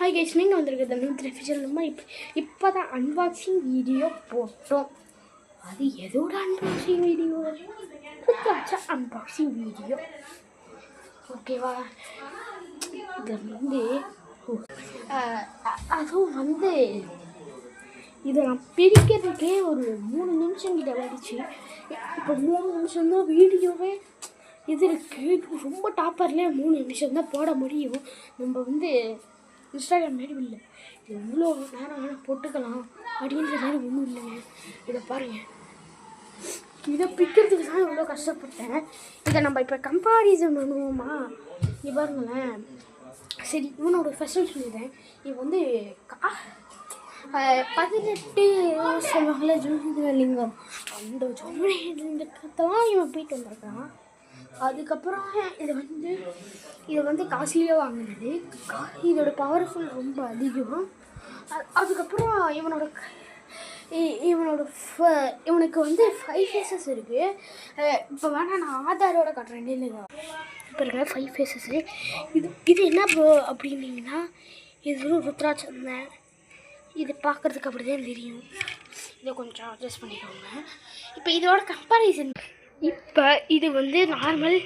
Hi guys, நீங்கள் வந்திருக்கிறது நூற்றி ஃபியூச்சர் நம்ம இப்போ தான் அன்பாக்சிங் வீடியோ போட்டோம். அது எதோட அன்பாக்சிங் வீடியோ? புத்தாச்சா அன்பாக்சிங் வீடியோ, ஓகேவா? இது வந்து அதுவும் வந்து இதை நான் பிரிக்கிறதுக்கே ஒரு 3 நிமிஷம் கிட்ட ஆகிடுச்சு. இப்போ 3 நிமிஷம் தான் வீடியோவே இது இருக்குது. ரொம்ப டாப்பர்லேயே 3 நிமிஷம் தான் போட முடியும். நம்ம வந்து இன்ஸ்டாகிராம் மாரி இல்லை, எவ்வளோ நேரம் வேணால் போட்டுக்கலாம் அப்படின்ற மாதிரி ஒன்றும் இல்லைங்க. இதை பாருங்கள், இதை பிக்கிறதுக்கு தான் எவ்வளோ கஷ்டப்பட்டேன். இதை நம்ம இப்போ கம்பாரிசன் பண்ணுவோமா? இங்கே பாருங்களேன். சரி, இவனோட ஃபஸ்ட்டு சொல்லிடுறேன். இவன் வந்து 18 சொல்லுவாங்கள்ல, ஜோதிலிங்கம், அந்த ஜோதிலிங்கத்தான் இவன் போயிட்டு வந்திருக்கான். அதுக்கப்புறம் இதை வந்து காசுலேயே வாங்கினது. இதோட பவர்ஃபுல் ரொம்ப அதிகம். அதுக்கப்புறம் இவனுக்கு வந்து 5 ஃபேஸஸ் இருக்குது. இப்போ வேணால் நான் ஆதாரோட காட்டுறேன். இல்லைங்க, இப்போ இருக்கிற 5 ஃபேஸஸ்ஸு. இது என்ன அப்படின்னீங்கன்னா, இது ருத்ராட்சம். இது பார்க்குறதுக்கு அப்படி தான் தெரியும். இதை கொஞ்சம் அட்ஜஸ்ட் பண்ணிக்கோங்க. இப்போ இதோட கம்பேரிசன், இப்போ இது வந்து நார்மல்,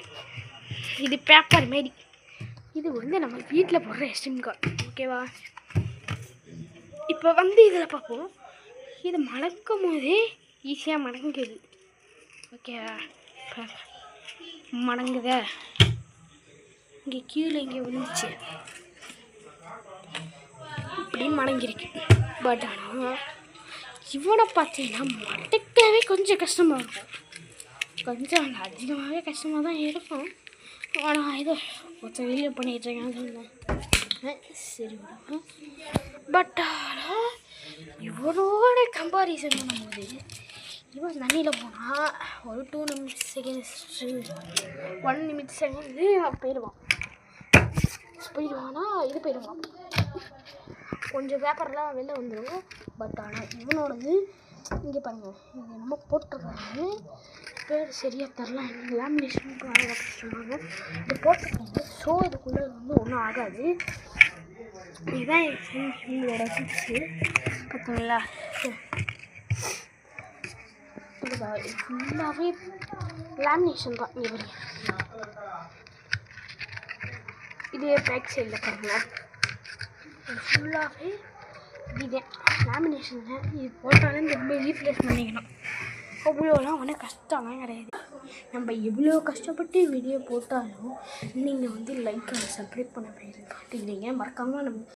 இது பேப்பர் மாரி. இது வந்து நம்ம வீட்டில் போடுற எஸ்டிஎம் கார்டு, ஓகேவா? இப்போ வந்து இதில் பார்ப்போம். இது மடக்கும் போதே ஈஸியாக மடங்குது, ஓகேவா? மடங்குத இங்கே கீழே இங்கே விழுந்துச்சு, இப்படி மடங்கிருக்கு. பட் ஆனால் இவனை பார்த்தீங்கன்னா மடக்கவே கொஞ்சம் கஷ்டமாக இருக்கும். கொஞ்சம் அதிகமாகவே கஷ்டமாக தான் இருக்கும். ஆனால் இதை கொஞ்சம் வெளியே பண்ணிட்டுருக்கேன்னு சொன்னேன். சரி, பட் ஆனால் இவனோட கம்பாரிசன் பண்ணும்போது இவன் தண்ணியில் போனால் ஒரு 2 செகண்ட்ஸ் 1 செகண்ட் போயிடுவானா, இது போயிடுவான். கொஞ்சம் பேப்பர்லாம் வெளில வந்துடும். பட் ஆனால் இவனோடது இங்கே பாருங்கள், இது நம்ம போட்டுருக்காங்க. பேர் சரியாக தரலாம், லேமினேஷன் சொன்னாங்க. இது போட்டுருக்காங்க. ஸோ இதுக்குள்ளே வந்து ஒன்றும் ஆகாது. இதுதான் இவங்களோட டிப்ஸு, பார்த்தீங்களா? இது ஃபுல்லாகவே லேமினேஷன் தான். இங்கே பாருங்க, இதே பேக் சைடில் பாருங்களேன், ஃபுல்லாகவே இதே லேமினேஷன் தான். இது போட்டாலே திரும்ப ரீப்ளேஸ் பண்ணிக்கணும். அவ்வளோலாம் ஒன்றும் கஷ்டம்லாம் கிடையாது. நம்ம எவ்வளோ கஷ்டப்பட்டு வீடியோ போட்டாலும் நீங்கள் வந்து லைக் சப்ஸ்கிரைப் பண்ண போயிருக்கீங்க. மறக்காமல் நம்ம